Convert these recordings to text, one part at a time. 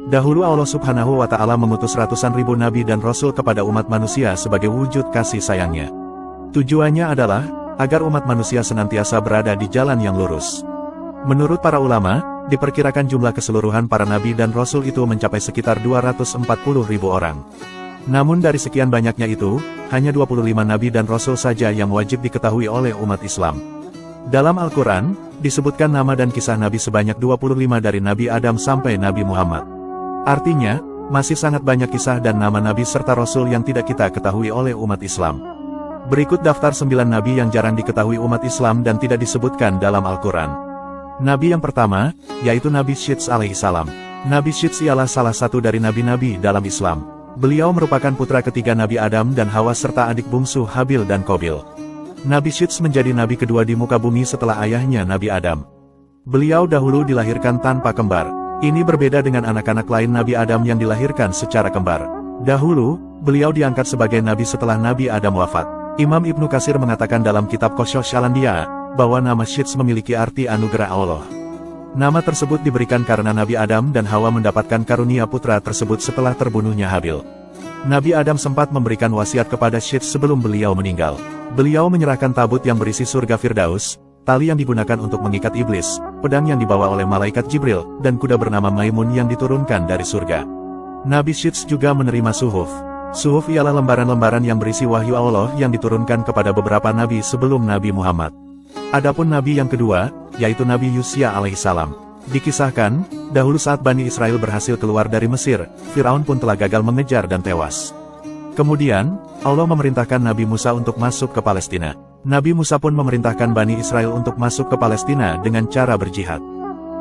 Dahulu Allah Subhanahu wa Ta'ala mengutus ratusan ribu nabi dan rasul kepada umat manusia sebagai wujud kasih sayangnya. Tujuannya adalah agar umat manusia senantiasa berada di jalan yang lurus. Menurut para ulama, diperkirakan jumlah keseluruhan para nabi dan rasul itu mencapai sekitar 240 ribu orang. Namun dari sekian banyaknya itu, hanya 25 nabi dan rasul saja yang wajib diketahui oleh umat Islam. Dalam Al-Quran, disebutkan nama dan kisah nabi sebanyak 25 dari Nabi Adam sampai Nabi Muhammad. Artinya, masih sangat banyak kisah dan nama nabi serta rasul yang tidak kita ketahui oleh umat Islam. Berikut daftar 9 nabi yang jarang diketahui umat Islam dan tidak disebutkan dalam Al-Quran. Nabi yang pertama, yaitu Nabi Syits alaihissalam. Nabi Syits ialah salah satu dari nabi-nabi dalam Islam. Beliau merupakan putra ketiga Nabi Adam dan Hawa serta adik bungsu Habil dan Qabil. Nabi Syits menjadi nabi kedua di muka bumi setelah ayahnya Nabi Adam. Beliau dahulu dilahirkan tanpa kembar. Ini berbeda dengan anak-anak lain Nabi Adam yang dilahirkan secara kembar. Dahulu, beliau diangkat sebagai nabi setelah Nabi Adam wafat. Imam Ibnu Katsir mengatakan dalam kitab Qasas Al-Anbiya, bahwa nama Syits memiliki arti anugerah Allah. Nama tersebut diberikan karena Nabi Adam dan Hawa mendapatkan karunia putra tersebut setelah terbunuhnya Habil. Nabi Adam sempat memberikan wasiat kepada Syits sebelum beliau meninggal. Beliau menyerahkan tabut yang berisi surga Firdaus, tali yang digunakan untuk mengikat iblis, pedang yang dibawa oleh malaikat Jibril, dan kuda bernama Maimun yang diturunkan dari surga. Nabi Syits juga menerima suhuf. Suhuf ialah lembaran-lembaran yang berisi wahyu Allah yang diturunkan kepada beberapa nabi sebelum Nabi Muhammad. Adapun nabi yang kedua, yaitu Nabi Yusya alaihissalam. Dikisahkan, dahulu saat Bani Israel berhasil keluar dari Mesir, Firaun pun telah gagal mengejar dan tewas. Kemudian, Allah memerintahkan Nabi Musa untuk masuk ke Palestina. Nabi Musa pun memerintahkan Bani Israel untuk masuk ke Palestina dengan cara berjihad.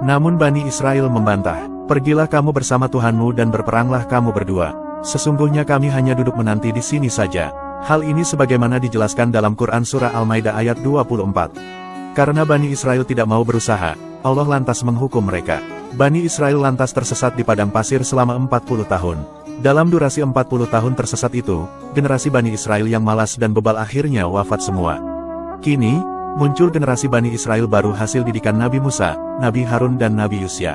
Namun Bani Israel membantah, "Pergilah kamu bersama Tuhanmu dan berperanglah kamu berdua. Sesungguhnya kami hanya duduk menanti di sini saja." Hal ini sebagaimana dijelaskan dalam Quran Surah Al-Maidah ayat 24. Karena Bani Israel tidak mau berusaha, Allah lantas menghukum mereka. Bani Israel lantas tersesat di padang pasir selama 40 tahun. Dalam durasi 40 tahun tersesat itu, generasi Bani Israel yang malas dan bebal akhirnya wafat semua. Kini, muncul generasi Bani Israel baru hasil didikan Nabi Musa, Nabi Harun dan Nabi Yusya.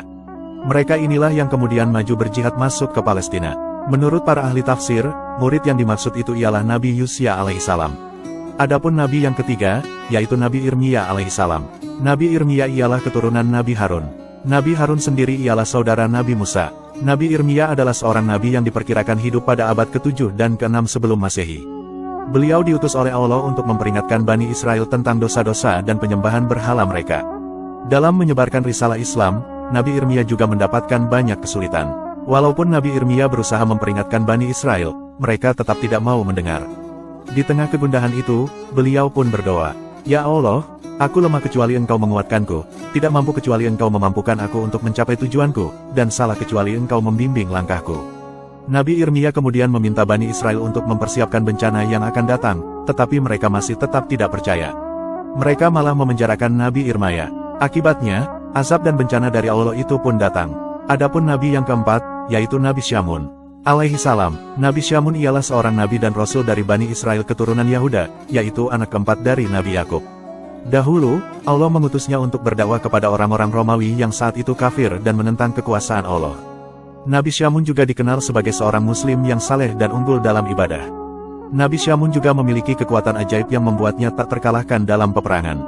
Mereka inilah yang kemudian maju berjihad masuk ke Palestina. Menurut para ahli tafsir, murid yang dimaksud itu ialah Nabi Yusya alaihissalam. Adapun Nabi yang ketiga, yaitu Nabi Irmia alaihissalam. Nabi Irmia ialah keturunan Nabi Harun. Nabi Harun sendiri ialah saudara Nabi Musa. Nabi Irmia adalah seorang nabi yang diperkirakan hidup pada abad ke-7 dan ke-6 sebelum Masehi. Beliau diutus oleh Allah untuk memperingatkan Bani Israel tentang dosa-dosa dan penyembahan berhala mereka. Dalam menyebarkan risalah Islam, Nabi Irmia juga mendapatkan banyak kesulitan. Walaupun Nabi Irmia berusaha memperingatkan Bani Israel, mereka tetap tidak mau mendengar. Di tengah kegundahan itu, beliau pun berdoa, "Ya Allah, aku lemah kecuali Engkau menguatkanku, tidak mampu kecuali Engkau memampukan aku untuk mencapai tujuanku, dan salah kecuali Engkau membimbing langkahku." Nabi Irmia kemudian meminta Bani Israel untuk mempersiapkan bencana yang akan datang, tetapi mereka masih tetap tidak percaya. Mereka malah memenjarakan Nabi Irmia. Akibatnya, azab dan bencana dari Allah itu pun datang. Adapun Nabi yang keempat, yaitu Nabi Syamun alaihissalam. Nabi Syamun ialah seorang nabi dan rasul dari Bani Israel keturunan Yahuda, yaitu anak keempat dari Nabi Yakub. Dahulu, Allah mengutusnya untuk berdakwah kepada orang-orang Romawi yang saat itu kafir dan menentang kekuasaan Allah. Nabi Syamun juga dikenal sebagai seorang muslim yang saleh dan unggul dalam ibadah. Nabi Syamun juga memiliki kekuatan ajaib yang membuatnya tak terkalahkan dalam peperangan.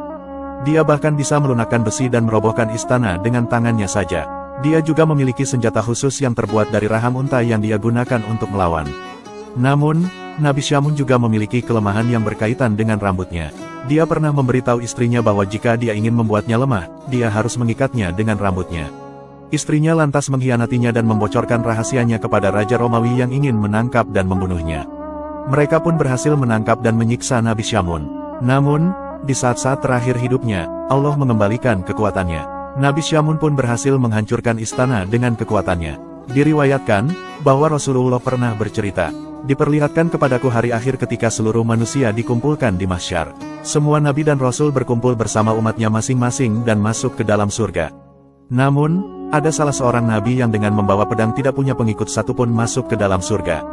Dia bahkan bisa melunakkan besi dan merobohkan istana dengan tangannya saja. Dia juga memiliki senjata khusus yang terbuat dari rahang unta yang dia gunakan untuk melawan. Namun, Nabi Syamun juga memiliki kelemahan yang berkaitan dengan rambutnya. Dia pernah memberitahu istrinya bahwa jika dia ingin membuatnya lemah, dia harus mengikatnya dengan rambutnya. Istrinya lantas mengkhianatinya dan membocorkan rahasianya kepada Raja Romawi yang ingin menangkap dan membunuhnya. Mereka pun berhasil menangkap dan menyiksa Nabi Syamun. Namun, di saat-saat terakhir hidupnya, Allah mengembalikan kekuatannya. Nabi Syamun pun berhasil menghancurkan istana dengan kekuatannya. Diriwayatkan, bahwa Rasulullah pernah bercerita, "Diperlihatkan kepadaku hari akhir ketika seluruh manusia dikumpulkan di mahsyar. Semua nabi dan rasul berkumpul bersama umatnya masing-masing dan masuk ke dalam surga. Namun, ada salah seorang nabi yang dengan membawa pedang tidak punya pengikut satupun masuk ke dalam surga.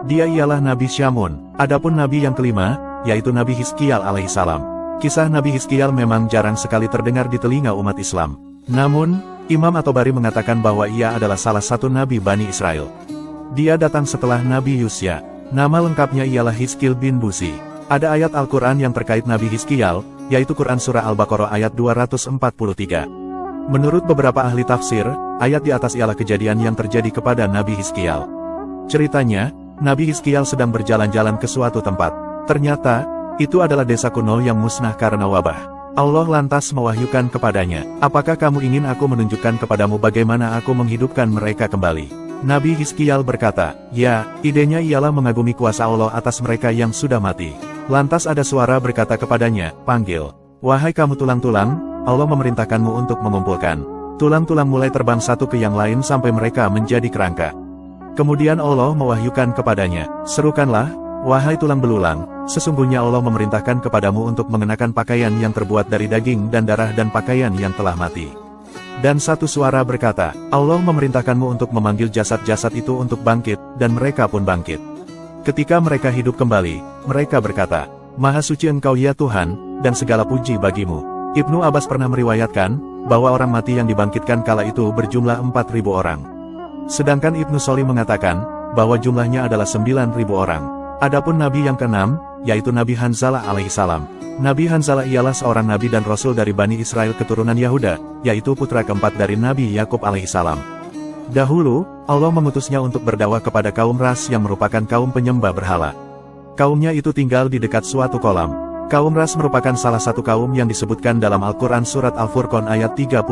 Dia ialah Nabi Syamun." Adapun nabi yang kelima, yaitu Nabi Hizkiel alaihissalam. Kisah Nabi Hizkiel memang jarang sekali terdengar di telinga umat Islam. Namun, Imam At-Tabari mengatakan bahwa ia adalah salah satu nabi Bani Israel. Dia datang setelah Nabi Yusya. Nama lengkapnya ialah Hizkil bin Buzi. Ada ayat Al-Quran yang terkait Nabi Hizkial, yaitu Quran Surah Al-Baqarah ayat 243. Menurut beberapa ahli tafsir, ayat di atas ialah kejadian yang terjadi kepada Nabi Hizkial. Ceritanya, Nabi Hizkial sedang berjalan-jalan ke suatu tempat. Ternyata, itu adalah desa kuno yang musnah karena wabah. Allah lantas mewahyukan kepadanya, "Apakah kamu ingin aku menunjukkan kepadamu bagaimana aku menghidupkan mereka kembali?" Nabi Hizkial berkata, "Ya." Idenya ialah mengagumi kuasa Allah atas mereka yang sudah mati. Lantas ada suara berkata kepadanya, "Panggil. Wahai kamu tulang-tulang, Allah memerintahkanmu untuk mengumpulkan." Tulang-tulang mulai terbang satu ke yang lain sampai mereka menjadi kerangka. Kemudian Allah mewahyukan kepadanya, "Serukanlah, wahai tulang belulang, sesungguhnya Allah memerintahkan kepadamu untuk mengenakan pakaian yang terbuat dari daging dan darah dan pakaian yang telah mati." Dan satu suara berkata, "Allah memerintahkanmu untuk memanggil jasad-jasad itu untuk bangkit," dan mereka pun bangkit. Ketika mereka hidup kembali, mereka berkata, "Maha suci Engkau ya Tuhan, dan segala puji bagimu." Ibnu Abbas pernah meriwayatkan, bahwa orang mati yang dibangkitkan kala itu berjumlah 4.000 orang. Sedangkan Ibnu Soli mengatakan, bahwa jumlahnya adalah 9.000 orang. Adapun nabi yang keenam, yaitu Nabi Hanzalah alaihissalam. Nabi Hanzalah ialah seorang nabi dan rasul dari Bani Israel keturunan Yahuda, yaitu putra keempat dari Nabi Yakub alaihissalam. Dahulu, Allah mengutusnya untuk berdakwah kepada kaum Ras yang merupakan kaum penyembah berhala. Kaumnya itu tinggal di dekat suatu kolam. Kaum Ras merupakan salah satu kaum yang disebutkan dalam Al-Quran Surat Al-Furqan ayat 38.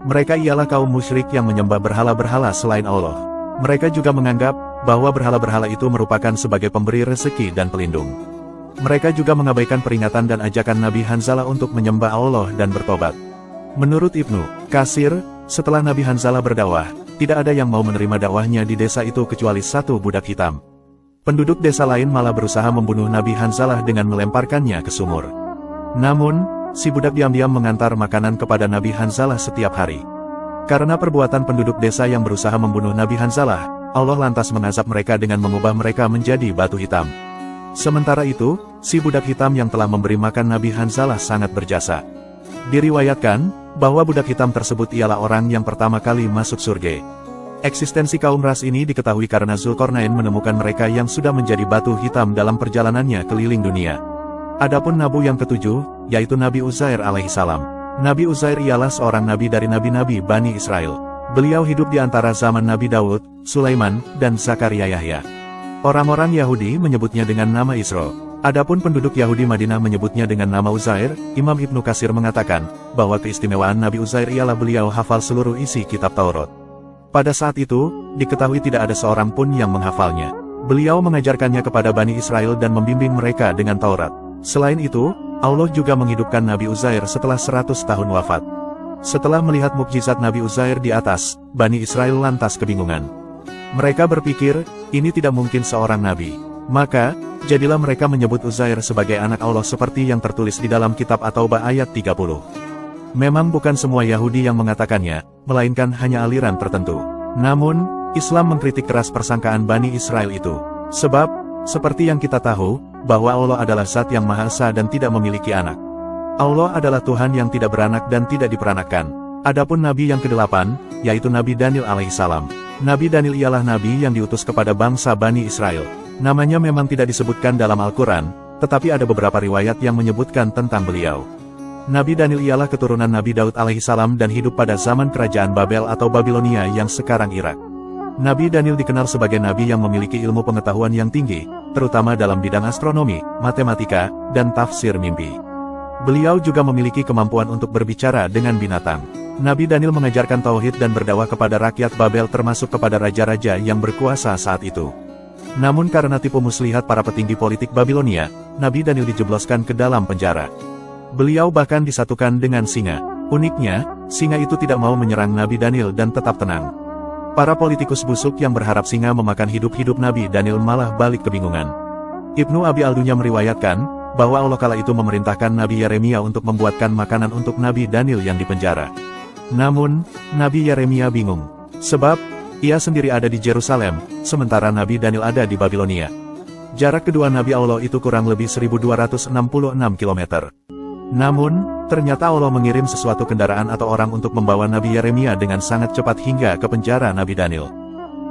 Mereka ialah kaum musyrik yang menyembah berhala-berhala selain Allah. Mereka juga menganggap bahwa berhala-berhala itu merupakan sebagai pemberi rezeki dan pelindung. Mereka juga mengabaikan peringatan dan ajakan Nabi Hanzalah untuk menyembah Allah dan bertobat. Menurut Ibnu Katsir, setelah Nabi Hanzalah berdakwah, tidak ada yang mau menerima dakwahnya di desa itu kecuali satu budak hitam. Penduduk desa lain malah berusaha membunuh Nabi Hanzalah dengan melemparkannya ke sumur. Namun, si budak diam-diam mengantar makanan kepada Nabi Hanzalah setiap hari. Karena perbuatan penduduk desa yang berusaha membunuh Nabi Hanzalah, Allah lantas mengazab mereka dengan mengubah mereka menjadi batu hitam. Sementara itu, si budak hitam yang telah memberi makan Nabi Hanzalah sangat berjasa. Diriwayatkan, bahwa budak hitam tersebut ialah orang yang pertama kali masuk surga. Eksistensi kaum Ras ini diketahui karena Zulkarnain menemukan mereka yang sudah menjadi batu hitam dalam perjalanannya keliling dunia. Adapun nabi yang ketujuh, yaitu Nabi Uzair alaihissalam. Nabi Uzair ialah seorang nabi dari nabi-nabi Bani Israel. Beliau hidup di antara zaman Nabi Daud, Sulaiman, dan Zakaria Yahya. Orang-orang Yahudi menyebutnya dengan nama Isra. Adapun penduduk Yahudi Madinah menyebutnya dengan nama Uzair. Imam Ibnu Katsir mengatakan, bahwa keistimewaan Nabi Uzair ialah beliau hafal seluruh isi kitab Taurat. Pada saat itu, diketahui tidak ada seorang pun yang menghafalnya. Beliau mengajarkannya kepada Bani Israel dan membimbing mereka dengan Taurat. Selain itu, Allah juga menghidupkan Nabi Uzair setelah 100 tahun wafat. Setelah melihat mukjizat Nabi Uzair di atas, Bani Israel lantas kebingungan. Mereka berpikir, ini tidak mungkin seorang nabi. Maka, jadilah mereka menyebut Uzair sebagai anak Allah seperti yang tertulis di dalam kitab At-Taubah ayat 30. Memang bukan semua Yahudi yang mengatakannya, melainkan hanya aliran tertentu. Namun, Islam mengkritik keras persangkaan Bani Israel itu. Sebab, seperti yang kita tahu, bahwa Allah adalah Zat yang Maha Esa dan tidak memiliki anak. Allah adalah Tuhan yang tidak beranak dan tidak diperanakkan. Adapun Nabi yang ke-8, yaitu Nabi Daniel alaihissalam. Nabi Daniel ialah Nabi yang diutus kepada bangsa Bani Israel. Namanya memang tidak disebutkan dalam Al-Quran, tetapi ada beberapa riwayat yang menyebutkan tentang beliau. Nabi Daniel ialah keturunan Nabi Daud alaihissalam dan hidup pada zaman kerajaan Babel atau Babilonia yang sekarang Irak. Nabi Daniel dikenal sebagai nabi yang memiliki ilmu pengetahuan yang tinggi, terutama dalam bidang astronomi, matematika, dan tafsir mimpi. Beliau juga memiliki kemampuan untuk berbicara dengan binatang. Nabi Daniel mengajarkan tauhid dan berdakwah kepada rakyat Babel termasuk kepada raja-raja yang berkuasa saat itu. Namun karena tipu muslihat para petinggi politik Babilonia, Nabi Daniel dijebloskan ke dalam penjara. Beliau bahkan disatukan dengan singa. Uniknya, singa itu tidak mau menyerang Nabi Daniel dan tetap tenang. Para politikus busuk yang berharap singa memakan hidup-hidup Nabi Daniel malah balik kebingungan. Ibnu Abi Al-Dunya meriwayatkan, bahwa Allah kala itu memerintahkan Nabi Yeremia untuk membuatkan makanan untuk Nabi Daniel yang dipenjara. Namun, Nabi Yeremia bingung. Sebab, ia sendiri ada di Yerusalem, sementara Nabi Daniel ada di Babilonia. Jarak kedua Nabi Allah itu kurang lebih 1266 km. Namun, ternyata Allah mengirim sesuatu kendaraan atau orang untuk membawa Nabi Yeremia dengan sangat cepat hingga ke penjara Nabi Daniel.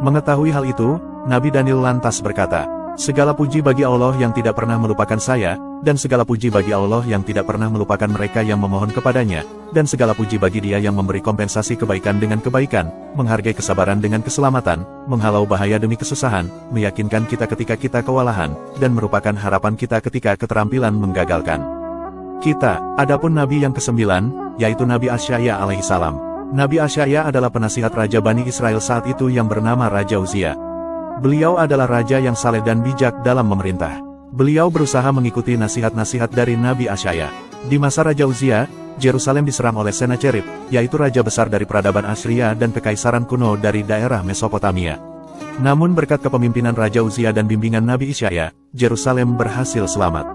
Mengetahui hal itu, Nabi Daniel lantas berkata, "Segala puji bagi Allah yang tidak pernah melupakan saya, dan segala puji bagi Allah yang tidak pernah melupakan mereka yang memohon kepadanya, dan segala puji bagi Dia yang memberi kompensasi kebaikan dengan kebaikan, menghargai kesabaran dengan keselamatan, menghalau bahaya demi kesusahan, meyakinkan kita ketika kita kewalahan, dan merupakan harapan kita ketika keterampilan menggagalkan." Adapun Nabi yang kesembilan, yaitu Nabi Asy'aya alaihissalam. Nabi Asy'aya adalah penasihat Raja Bani Israel saat itu yang bernama Raja Uzia. Beliau adalah raja yang saleh dan bijak dalam memerintah. Beliau berusaha mengikuti nasihat-nasihat dari Nabi Asy'aya. Di masa Raja Uzia, Yerusalem diserang oleh Senacherib, yaitu raja besar dari peradaban Assyria dan kekaisaran kuno dari daerah Mesopotamia. Namun berkat kepemimpinan Raja Uzia dan bimbingan Nabi Asy'aya, Yerusalem berhasil selamat.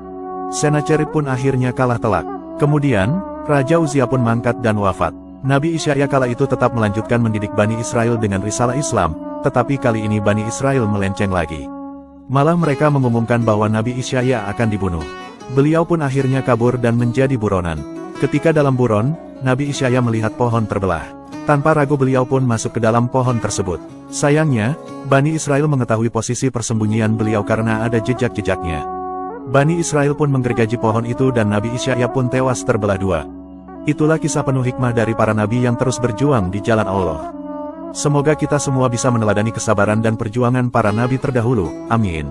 Senacherib pun akhirnya kalah telak. Kemudian, Raja Uzia pun mangkat dan wafat. Nabi Asy'aya kala itu tetap melanjutkan mendidik Bani Israel dengan risalah Islam, tetapi kali ini Bani Israel melenceng lagi. Malah mereka mengumumkan bahwa Nabi Asy'aya akan dibunuh. Beliau pun akhirnya kabur dan menjadi buronan. Ketika dalam buron, Nabi Asy'aya melihat pohon terbelah. Tanpa ragu beliau pun masuk ke dalam pohon tersebut. Sayangnya, Bani Israel mengetahui posisi persembunyian beliau karena ada jejak-jejaknya. Bani Israel pun menggergaji pohon itu dan Nabi Asy'aya pun tewas terbelah dua. Itulah kisah penuh hikmah dari para nabi yang terus berjuang di jalan Allah. Semoga kita semua bisa meneladani kesabaran dan perjuangan para nabi terdahulu. Amin.